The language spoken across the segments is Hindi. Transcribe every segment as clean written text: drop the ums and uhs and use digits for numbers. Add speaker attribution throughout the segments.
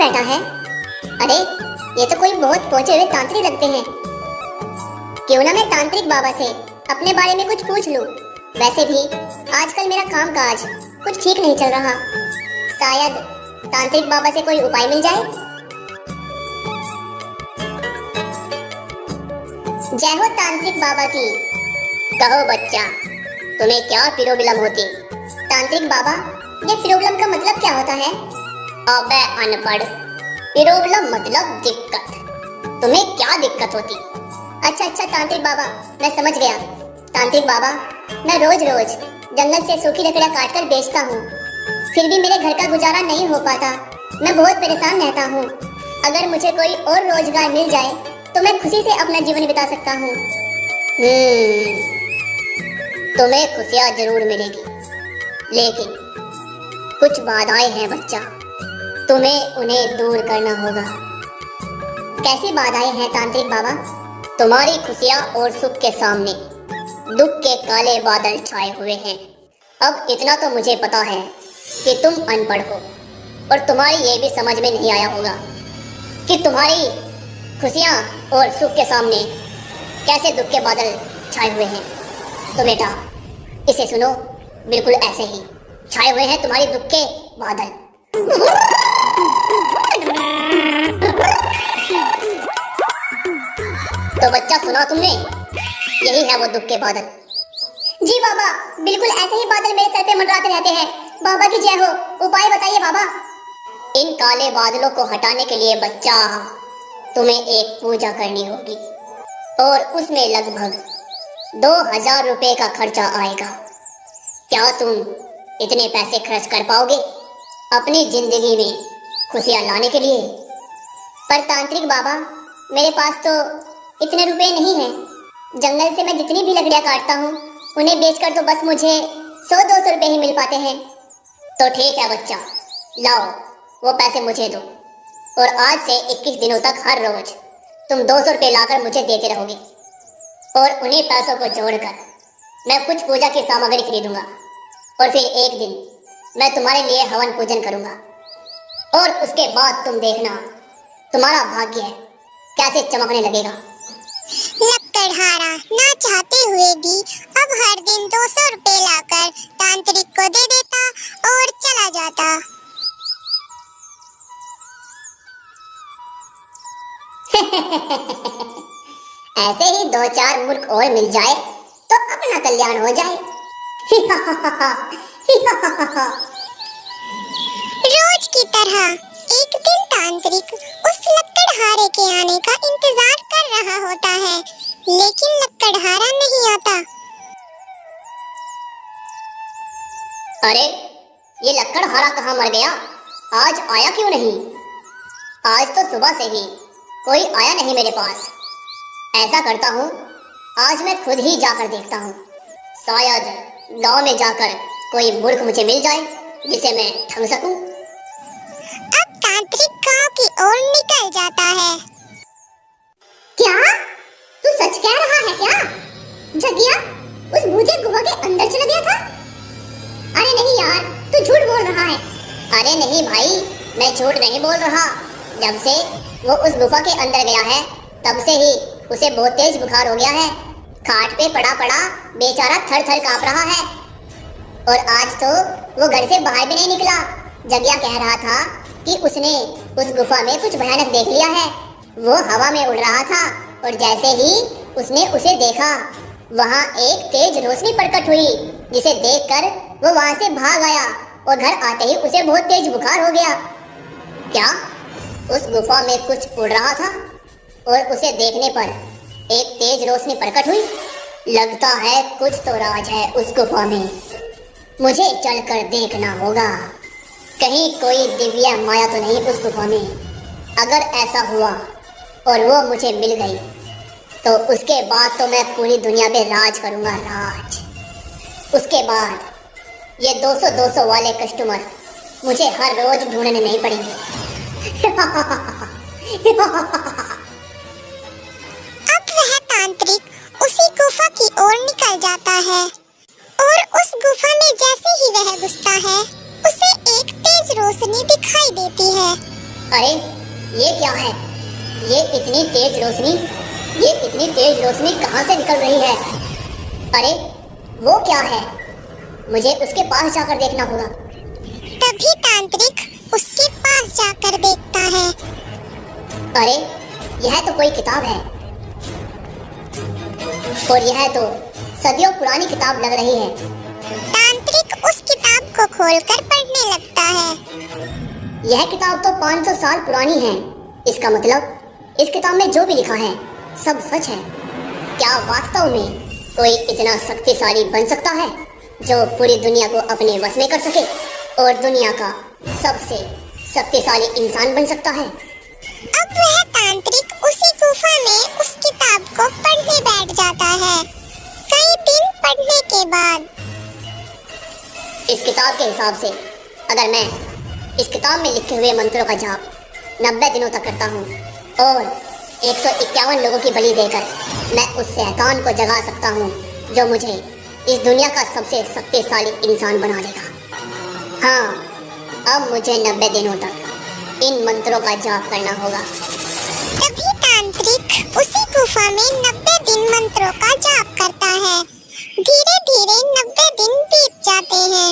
Speaker 1: बैठा है? अरे ये तो कोई बहुत पहुंचे हुए तांत्रिक लगते हैं। क्यों ना मैं तांत्रिक बाबा से अपने बारे में कुछ पूछ लूं। वैसे भी आजकल मेरा कामकाज कुछ ठीक नहीं चल रहा। शायद तांत्रिक बाबा से कोई उपाय मिल जाए। जय हो तांत्रिक बाबा की। कहो बच्चा, तुम्हें क्या प्रॉब्लम होती? तांत्रिक बाबा, ये प्रॉब्लम का मतलब क्या होता है? अबे अनपढ़, प्रॉब्लम मतलब दिक्कत। तुम्हें क्या दिक्कत होती? अच्छा तांत्रिक बाबा, मैं समझ गया। तांत्रिक बाबा, मैं रोज रोज जंगल से सूखी लकड़ियां काटकर बेचता हूँ, फिर भी मेरे घर का गुजारा नहीं हो पाता। मैं बहुत परेशान रहता हूँ। अगर मुझे कोई और रोजगार मिल जाए तो मैं खुशी से अपना जीवन बिता सकता हूँ। तुम्हें खुशियाँ जरूर मिलेगी, लेकिन कुछ बाधाएं हैं बच्चा, तुम्हें उन्हें दूर करना होगा। कैसी बाधाएं हैं तांत्रिक बाबा? तुम्हारी खुशियाँ और सुख के सामने दुख के काले बादल छाए हुए हैं। अब इतना तो मुझे पता है कि तुम अनपढ़ हो, और तुम्हारी ये भी समझ में नहीं आया होगा कि तुम्हारी खुशियाँ और सुख के सामने कैसे दुख के बादल छाए हुए हैं। तो बेटा इसे सुनो, बिल्कुल ऐसे ही छाए हुए हैं तुम्हारी दुख के बादल। तो बच्चा सुना तुमने, यही है वो दुख के बादल। जी बाबा, बिल्कुल ऐसे ही बादल मेरे सर पे मंडराते रहते हैं। बाबा की जय हो, उपाय बताइए बाबा। इन काले बादलों को हटाने के लिए बच्चा तुम्हें एक पूजा करनी होगी, और उसमें लगभग 2000 रुपए का खर्चा आएगा। क्या तुम इतने पैसे खर्च कर पाओगे अपनी जिंदगी में खुशियाँ लाने के लिए? पर तांत्रिक बाबा, मेरे पास तो इतने रुपए नहीं हैं। जंगल से मैं जितनी भी लकड़ियाँ काटता हूँ उन्हें बेचकर तो बस मुझे 100-200 रुपए ही मिल पाते हैं। तो ठीक है बच्चा, लाओ वो पैसे मुझे दो, और आज से 21 दिनों तक हर रोज तुम 200 रुपए लाकर मुझे देते रहोगे, और उन्हीं पैसों को जोड़कर मैं कुछ पूजा की सामग्री खरीदूंगा, और फिर एक दिन मैं तुम्हारे लिए हवन पूजन करूंगा, और उसके बाद तुम देखना तुम्हारा भाग्य कैसे चमकने लगेगा।
Speaker 2: लकड़हारा ना चाहते हुए भी अब हर दिन 200 रुपए लाकर तांत्रिक को दे देता और चला जाता।
Speaker 1: ऐसे ही 2-4 मूर्ख और मिल जाए तो अपना कल्याण हो जाए।
Speaker 2: रोज की तरह एक दिन तांत्रिक उस लकड़हारे के आने का इंतजार कर रहा होता है, लेकिन लकड़हारा नहीं आता।
Speaker 1: अरे ये लकड़हारा कहाँ मर गया? आज आया क्यों नहीं? आज तो सुबह से ही कोई आया नहीं मेरे पास। ऐसा करता हूँ, आज मैं खुद ही जाकर देखता हूँ। शायद गांव में जाकर कोई मूर्ख मुझे मिल जाए जिसे मैं ठग सकूं।
Speaker 2: अब तांत्रिक गांव की ओर निकल जाता है।
Speaker 1: क्या तू सच कह रहा है क्या? जगिया उस भूतिया गुफा के अंदर चला गया था? अरे नहीं यार, तू झूठ बोल रहा है। अरे नहीं भाई, मैं झूठ नहीं बोल रहा। जब से वो उस गुफा के अंदर गया है तब से ही उसे बहुत तेज बुखार हो गया है। खाट पे पड़ा पड़ा बेचारा थर थर कांप रहा है, और आज तो वो घर से बाहर भी नहीं निकला। जगिया कह रहा था कि उसने उस गुफा में कुछ भयानक देख लिया है। वो हवा में उड़ रहा था, और जैसे ही उसने उसे देखा वहाँ एक तेज रोशनी प्रकट हुई, जिसे देखकर वो वहाँ से भाग आया, और घर आते ही उसे बहुत तेज बुखार हो गया। क्या उस गुफा में कुछ उड़ रहा था और उसे देखने पर एक तेज रोशनी प्रकट हुई? लगता है कुछ तो राज है उस गुफा में। मुझे चलकर देखना होगा, कहीं कोई दिव्य माया तो नहीं उस गुफा में। अगर ऐसा हुआ और वो मुझे मिल गई तो उसके बाद तो मैं पूरी दुनिया पे राज करूंगा, राज। उसके बाद ये 200-200 वाले कस्टमर मुझे हर रोज ढूंढने नहीं पड़ेंगे।
Speaker 2: अब वह तांत्रिक उसी गुफा की ओर निकल जाता है, और उस गुफा में जैसे ही वह घुसता है उसे एक तेज रोशनी दिखाई देती है।
Speaker 1: अरे ये क्या है? ये इतनी तेज रोशनी कहाँ से निकल रही है? अरे वो क्या है? मुझे उसके पास जाकर देखना होगा।
Speaker 2: तभी तांत्रिक उसके पास जाकर देखता है।
Speaker 1: अरे यह तो कोई किताब है, और यह तो सदियों पुरानी किताब लग रही है।
Speaker 2: तांत्रिक उस किताब को खोलकर पढ़ने लगता है।
Speaker 1: यह किताब तो 500 साल पुरानी है। इसका मतलब इस किताब में जो भी लिखा है सब सच है। क्या वास्तव में कोई इतना शक्तिशाली बन सकता है जो पूरी दुनिया को अपने वश में कर सके और दुनिया का सबसे शक्तिशाली इंसान बन सकता है?
Speaker 2: अब वह तांत्रिक उसी गुफा में उस किताब को पढ़ने बैठ जाता है। कई दिन पढ़ने के बाद
Speaker 1: इस किताब के हिसाब से अगर मैं इस किताब में लिखे हुए मंत्रों का जाप 90 दिनों तक करता हूँ और 151 लोगों की बलि देकर मैं उस शैतान को जगा सकता हूँ जो मुझे इस दुनिया का सबसे शक्तिशाली इंसान बना देगा। हाँ, अब मुझे 90 दिनों तक इन मंत्रों का जाप करना होगा।
Speaker 2: तभी तांत्रिक उसी गुफा में 90 दिन मंत्रों का जाप करता है। धीरे धीरे 90 दिन बीत जाते हैं।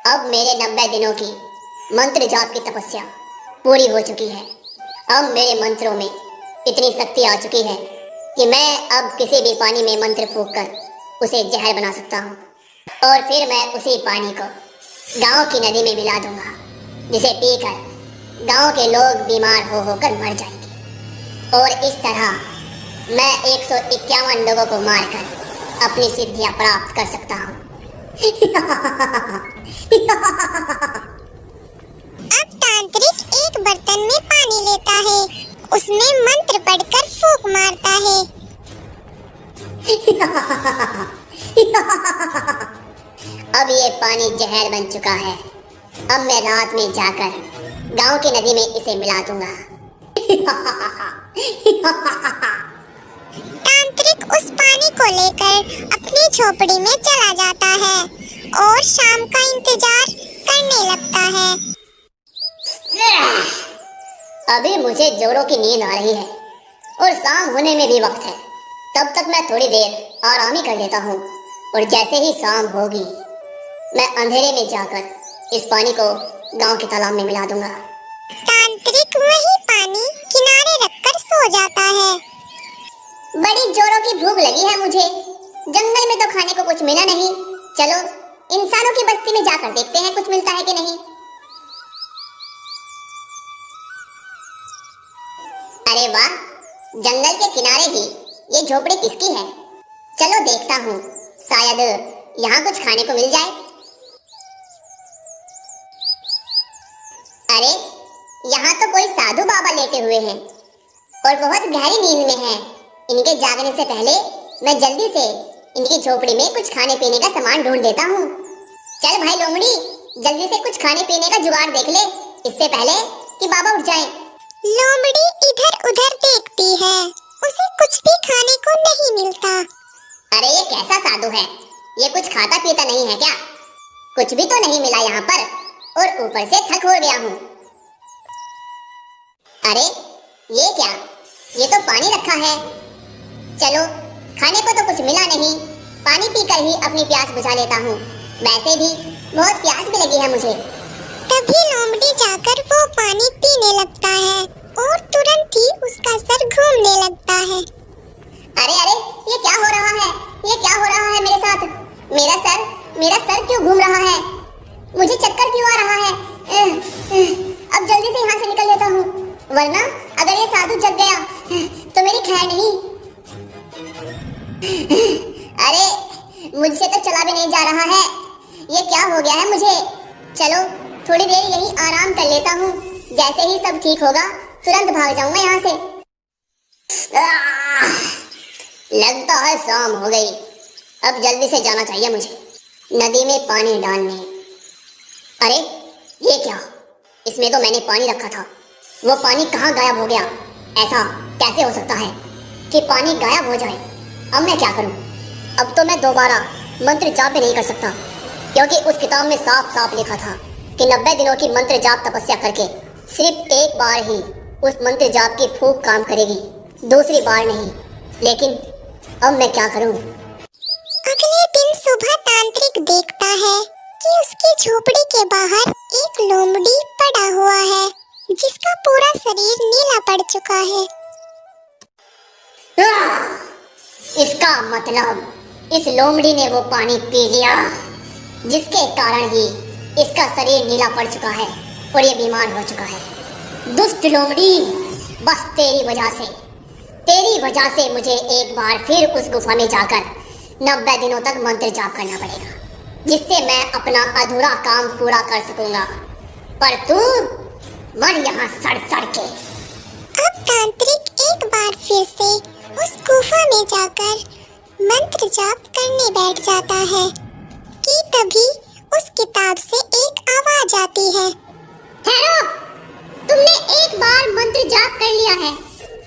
Speaker 1: अब मेरे 90 दिनों की मंत्र जाप की तपस्या पूरी हो चुकी है। अब मेरे मंत्रों में इतनी शक्ति आ चुकी है कि मैं अब किसी भी पानी में मंत्र फूंक कर उसे जहर बना सकता हूँ और फिर मैं उसी पानी को गांव की नदी में मिला दूंगा, जिसे पीकर गांव के लोग बीमार हो होकर मर जाएंगे। और इस तरह मैं 151 लोगों को मारकर अपनी सिद्धियां प्राप्त कर सकता हूँ।
Speaker 2: अब तांत्रिक एक बर्तन में पानी लेता है, उसमें मंत्र पढ़कर फूंक मारता है।
Speaker 1: अब ये पानी जहर बन चुका है। अब मैं रात में जाकर गांव की नदी में इसे मिला दूंगा।
Speaker 2: तांत्रिक उस पानी को लेकर अपनी झोपड़ी में चला जाता है और शाम का इंतजार करने लगता है।
Speaker 1: अभी मुझे जोरों की नींद आ रही है और शाम होने में भी वक्त है। तब तक मैं थोड़ी देर आराम ही कर लेता हूँ और जैसे ही शाम होगी मैं अंधेरे में जाकर इस पानी को गांव के तालाब में मिला दूंगा।
Speaker 2: तांत्रिक वही पानी किनारे रखकर सो जाता है।
Speaker 1: बड़ी जोरों की भूख लगी है मुझे। जंगल में तो खाने को कुछ मिला नहीं। चलो इंसानों की बस्ती में जाकर देखते हैं कुछ मिलता है कि नहीं। अरे वाह, जंगल के किनारे ही ये झोपड़ी किसकी है? चलो देखता हूँ, शायद यहाँ कुछ खाने को मिल जाए। अरे यहाँ तो कोई साधु बाबा लेटे हुए हैं और बहुत गहरी नींद में हैं। इनके जागने से पहले मैं जल्दी से इनकी झोपड़ी में कुछ खाने पीने का सामान ढूंढ देता हूँ। चल भाई लोमड़ी, जल्दी से कुछ खाने पीने का जुगाड़ देख ले, इससे पहले कि बाबा उठ जाएं।
Speaker 2: लोमड़ी इधर उधर देखती है, उसे कुछ भी खाने को नहीं मिलता।
Speaker 1: अरे ये कैसा साधु है? ये कुछ खाता पीता नहीं है क्या? कुछ भी तो नहीं मिला यहाँ पर और ऊपर से थक हो गया हूँ। अरे ये क्या? ये तो पानी रखा है। चलो खाने को तो कुछ मिला नहीं, पानी पीकर ही अपनी प्यास बुझा लेता हूँ। वैसे भी बहुत प्यास भी लगी है मुझे।
Speaker 2: तभी लोमड़ी जाकर वो पानी पीने लगता है और तुरंत ही उसका सर घूमने लगता है।
Speaker 1: अरे अरे ये क्या हो रहा है? ये क्या हो रहा है मेरे साथ? मेरा सर क्यों घूम रहा है? मुझे चक्कर क्यों आ रहा है? अब जल्दी से यहाँ से निकल लेता हूँ, वरना अगर ये साधु जग गया तो मेरी खैर नहीं। अरे मुझसे तो चला भी नहीं जा रहा है। ये क्या हो गया है मुझे? चलो थोड़ी देर यहीं आराम कर लेता हूँ। जैसे ही सब ठीक होगा तुरंत भाग जाऊंगा यहाँ से। लगता है शाम हो गई। अब जल्दी से जाना चाहिए मुझे नदी में पानी डालने। अरे ये क्या? इसमें तो मैंने पानी रखा था, वो पानी कहाँ गायब हो गया? ऐसा कैसे हो सकता है कि पानी गायब हो जाए? अब मैं क्या करूं? अब तो मैं दोबारा मंत्र जाप भी नहीं कर सकता, क्योंकि उस किताब में साफ साफ लिखा था कि 90 दिनों की मंत्र जाप तपस्या करके सिर्फ एक बार ही उस मंत्र जाप की फूंक काम करेगी, दूसरी बार नहीं। लेकिन अब मैं क्या करूं?
Speaker 2: अगले दिन सुबह तांत्रिक देखता है कि उसकी झोपड़ी के बाहर एक लोमड़ी पड़ा हुआ है जिसका पूरा शरीर नीला पड़ चुका है।
Speaker 1: इसका मतलब इस लोमड़ी ने वो पानी पी लिया जिसके कारण ही इसका शरीर नीला पड़ चुका है और ये बीमार हो चुका है। दुष्ट लोमड़ी, बस तेरी वजह से मुझे एक बार फिर उस गुफा में जाकर 90 दिनों तक मंत्र जाप करना पड़ेगा, जिससे मैं अपना अधूरा काम पूरा कर सकूंगा। पर तू मर यहाँ सड़ सड़ के।
Speaker 2: अब तांत्रिक एक बार फिर से उस गुफा में जाकर मंत्र जाप करने बैठ जाता है कि तभी उस किताब से एक आवाज आती है।
Speaker 1: ठहरो, तुमने एक बार मंत्र जाप कर लिया है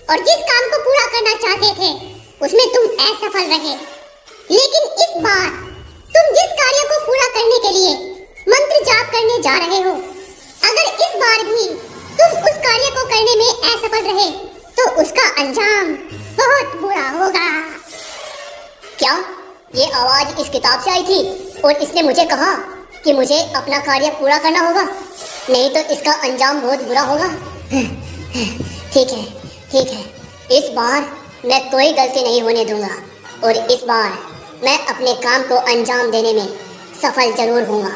Speaker 1: और जिस काम को पूरा करना चाहते थे उसमें तुम असफल रहे। लेकिन इस बार तुम जिस कार्य को पूरा करने के लिए मंत्र जाप करने जा रहे हो, अगर इस बार भी तुम उस कार्य को करने में असफल रहे तो उसका अंजाम बहुत बुरा होगा। क्या ये आवाज इस किताब से आई थी और इसने मुझे कहा कि मुझे अपना कार्य पूरा करना होगा, नहीं तो इसका अंजाम बहुत बुरा होगा। ठीक है, इस बार मैं कोई गलती नहीं होने दूंगा और इस बार मैं अपने काम को अंजाम देने में सफल जरूर होऊंगा।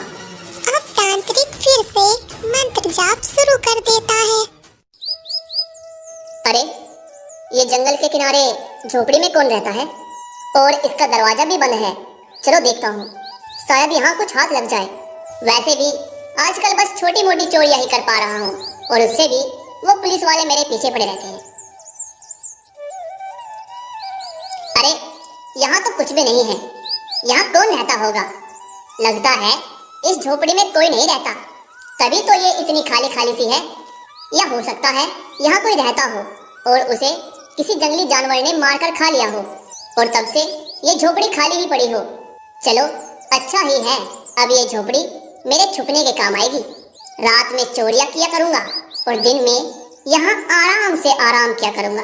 Speaker 2: अब तांत्रिक फिर से मंत्र जाप शुरू कर देता है।
Speaker 1: अरे, ये जंगल के किनारे झोपड़ी में कौन रहता है और इसका दरवाजा भी बंद है। चलो देखता हूँ, शायद यहाँ कुछ हाथ लग जाए। वैसे भी आजकल बस छोटी मोटी चोरियां ही कर पा रहा हूँ और उससे भी वो पुलिस वाले मेरे पीछे पड़े रहते हैं। अरे, यहाँ तो कुछ भी नहीं है। यहाँ कौन रहता होगा? लगता है इस झोपड़ी में कोई नहीं रहता, तभी तो ये इतनी खाली खाली सी है। या हो सकता है यहाँ कोई रहता हो और उसे किसी जंगली जानवर ने मारकर खा लिया हो और तब से ये झोपड़ी खाली ही पड़ी हो। चलो, अच्छा ही है, अब ये झोपड़ी मेरे छुपने के काम आएगी। रात में चोरियां किया करूंगा और दिन में यहाँ आराम से आराम किया करूंगा।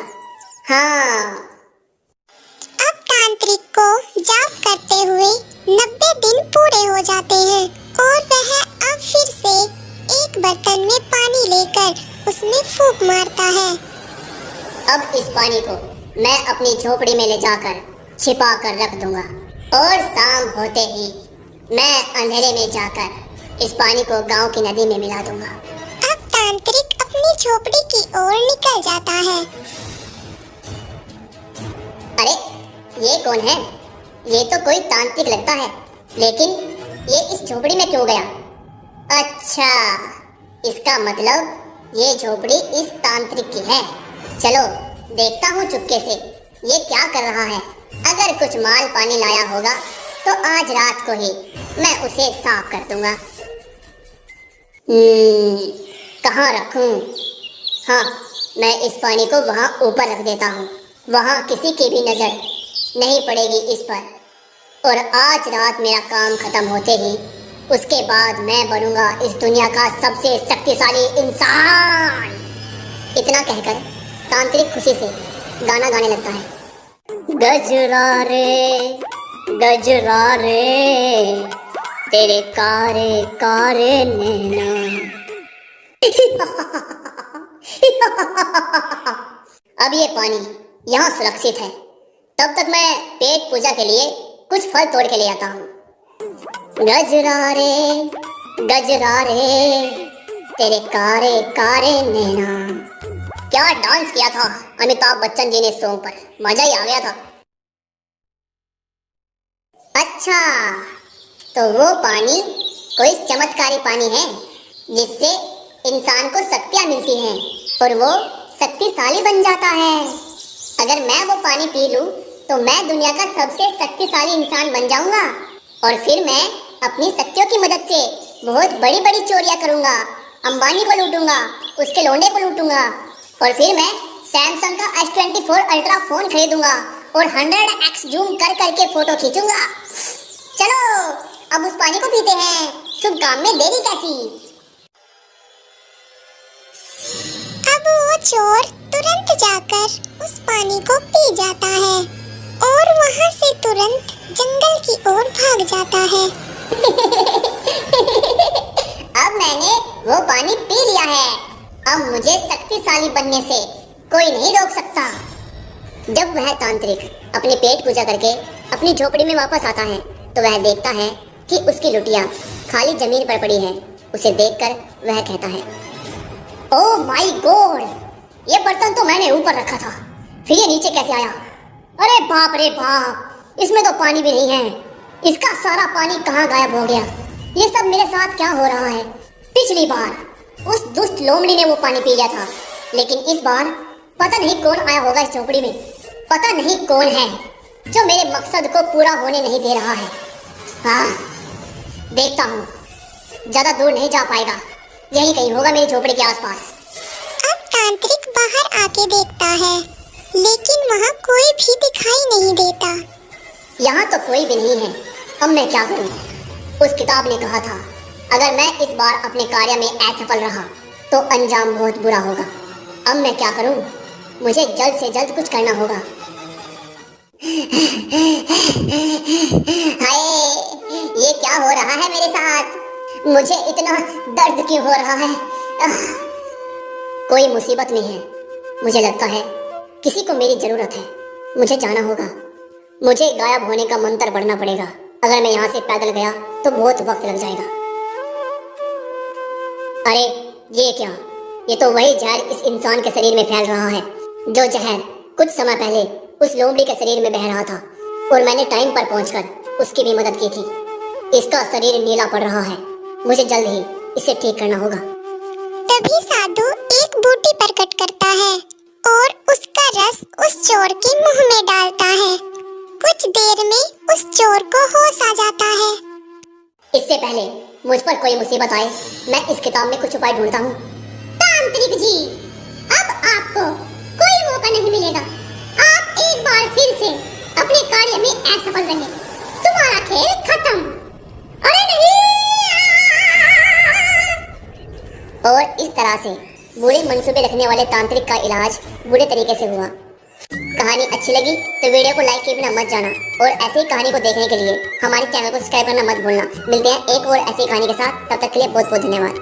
Speaker 1: हाँ।
Speaker 2: अब तांत्रिक को जाप करते हुए 90 दिन पूरे हो जाते हैं और वह अब फिर से एक बर्तन में पानी लेकर उसमें फूंक मारता है।
Speaker 1: अब इस पानी को मैं अपनी झोपड़ी में ले जाकर छिपा कर रख दूंगा और शाम होते ही मैं अंधेरे में जाकर इस पानी को गांव की नदी में मिला दूंगा।
Speaker 2: अब तांत्रिक अपनी झोपड़ी की ओर निकल जाता है।
Speaker 1: अरे, ये कौन है? ये तो कोई तांत्रिक लगता है, लेकिन ये इस झोपड़ी में क्यों गया? अच्छा, इसका मतलब ये झोपड़ी इस तांत्रिक की है। चलो देखता हूँ चुपके से ये क्या कर रहा है। अगर कुछ माल पानी लाया होगा तो आज रात को ही मैं उसे साफ कर दूंगा। कहाँ रखूं? हाँ, मैं इस पानी को वहाँ ऊपर रख देता हूँ, वहाँ किसी की भी नजर नहीं पड़ेगी इस पर। और आज रात मेरा काम खत्म होते ही उसके बाद मैं बनूंगा इस दुनिया का सबसे शक्तिशाली इंसान। इतना कहकर तांत्रिक खुशी से गाना गाने लगता है। गजरा रे तेरे कारे कारे नैना। अब ये पानी यहाँ सुरक्षित है, तब तक मैं पेट पूजा के लिए कुछ फल तोड़ के ले आता हूँ। गजरा रे तेरे कारे कारे नैना। क्या डांस किया था अमिताभ बच्चन जी ने सॉन्ग पर, मजा ही आ गया था। अच्छा, तो वो पानी कोई चमत्कारी पानी है जिससे इंसान को शक्तियाँ मिलती हैं और वो शक्तिशाली बन जाता है। अगर मैं वो पानी पी लूँ तो मैं दुनिया का सबसे शक्तिशाली इंसान बन जाऊंगा और फिर मैं अपनी शक्तियों की मदद से बहुत बड़ी बड़ी चोरियां करूंगा। अंबानी को लूटूंगा, उसके लोंडे को लूटूंगा और फिर मैं सैमसंग का S24 अल्ट्रा फोन खरीदूंगा और 100x जूम कर करके फोटो खींचूंगा। चलो अब उस पानी को पीते हैं, शुभ काम में देरी कैसी।
Speaker 2: चोर तुरंत जाकर उस पानी को पी जाता है और वहाँ से तुरंत जंगल की ओर भाग जाता है।
Speaker 1: अब मैंने वो पानी पी लिया है। अब मुझे शक्तिशाली बनने से कोई नहीं रोक सकता। जब वह तांत्रिक अपनी पेट पूजा करके अपनी झोपड़ी में वापस आता है तो वह देखता है कि उसकी लुटिया खाली जमीन पर पड़ी है। उसे देखकर वह कहता है, ओह माय गॉड, ये बर्तन तो मैंने ऊपर रखा था, फिर ये नीचे कैसे आया? अरे बाप रे बाप, इसमें तो पानी भी नहीं है। इसका सारा पानी कहाँ गायब हो गया? ये सब मेरे साथ क्या हो रहा है? पिछली बार उस दुष्ट लोमड़ी ने वो पानी पी लिया था, लेकिन इस बार पता नहीं कौन आया होगा इस झोपड़ी में। पता नहीं कौन है जो मेरे मकसद को पूरा होने नहीं दे रहा है। हाँ, देखता हूँ, ज्यादा दूर नहीं जा पाएगा, यही कहीं होगा मेरी झोपड़ी के आसपास।
Speaker 2: अब तांत्रिक बाहर आके देखता है, लेकिन वहाँ कोई भी दिखाई नहीं देता।
Speaker 1: यहाँ तो कोई भी नहीं है। अब मैं क्या करूँ? उस किताब ने कहा था, अगर मैं इस बार अपने कार्य में असफल रहा तो अंजाम बहुत बुरा होगा। अब मैं क्या करूँ? मुझे जल्द से जल्द कुछ करना होगा। हाय, ये क्या हो रहा है मेरे साथ? मुझे इतना दर्द क्यों हो रहा है? कोई मुसीबत में है। मुझे लगता है किसी को मेरी जरूरत है। मुझे जाना होगा। मुझे गायब होने का मंत्र पढ़ना पड़ेगा। अगर मैं यहाँ से पैदल गया तो बहुत वक्त लग जाएगा। अरे ये क्या? ये तो वही जहर इस इंसान के शरीर में फैल रहा है, जो जहर कुछ समय पहले उस लोमड़ी के शरीर में बह रहा था और मैंने टाइम पर पहुंचकर उसकी भी मदद की थी। इसका शरीर नीला पड़ रहा है। मुझे जल्द ही इसे ठीक करना होगा।
Speaker 2: तभी साधु एक बूटी प्रकट करता है और उसका रस उस चोर के मुंह में डालता है। कुछ देर में उस चोर को होश आ जाता है।
Speaker 1: इससे पहले मुझ पर कोई मुसीबत आए, मैं इस किताब में कुछ उपाय ढूंढता हूँ। तांत्रिक जी, अब आपको कोई मौका नहीं मिलेगा। आप एक बार फिर से अपने कार्य में असफल रहे। तुम्हारा खेल खत्म। अरे नहीं! और इस तरह से बुरे मंसूबे रखने वाले तांत्रिक का इलाज बुरे तरीके से हुआ। कहानी अच्छी लगी तो वीडियो को लाइक किए बिना मत जाना और ऐसी ही कहानी को देखने के लिए हमारे चैनल को सब्सक्राइब करना मत भूलना। मिलते हैं एक और ऐसी कहानी के साथ, तब तक के लिए बहुत बहुत धन्यवाद।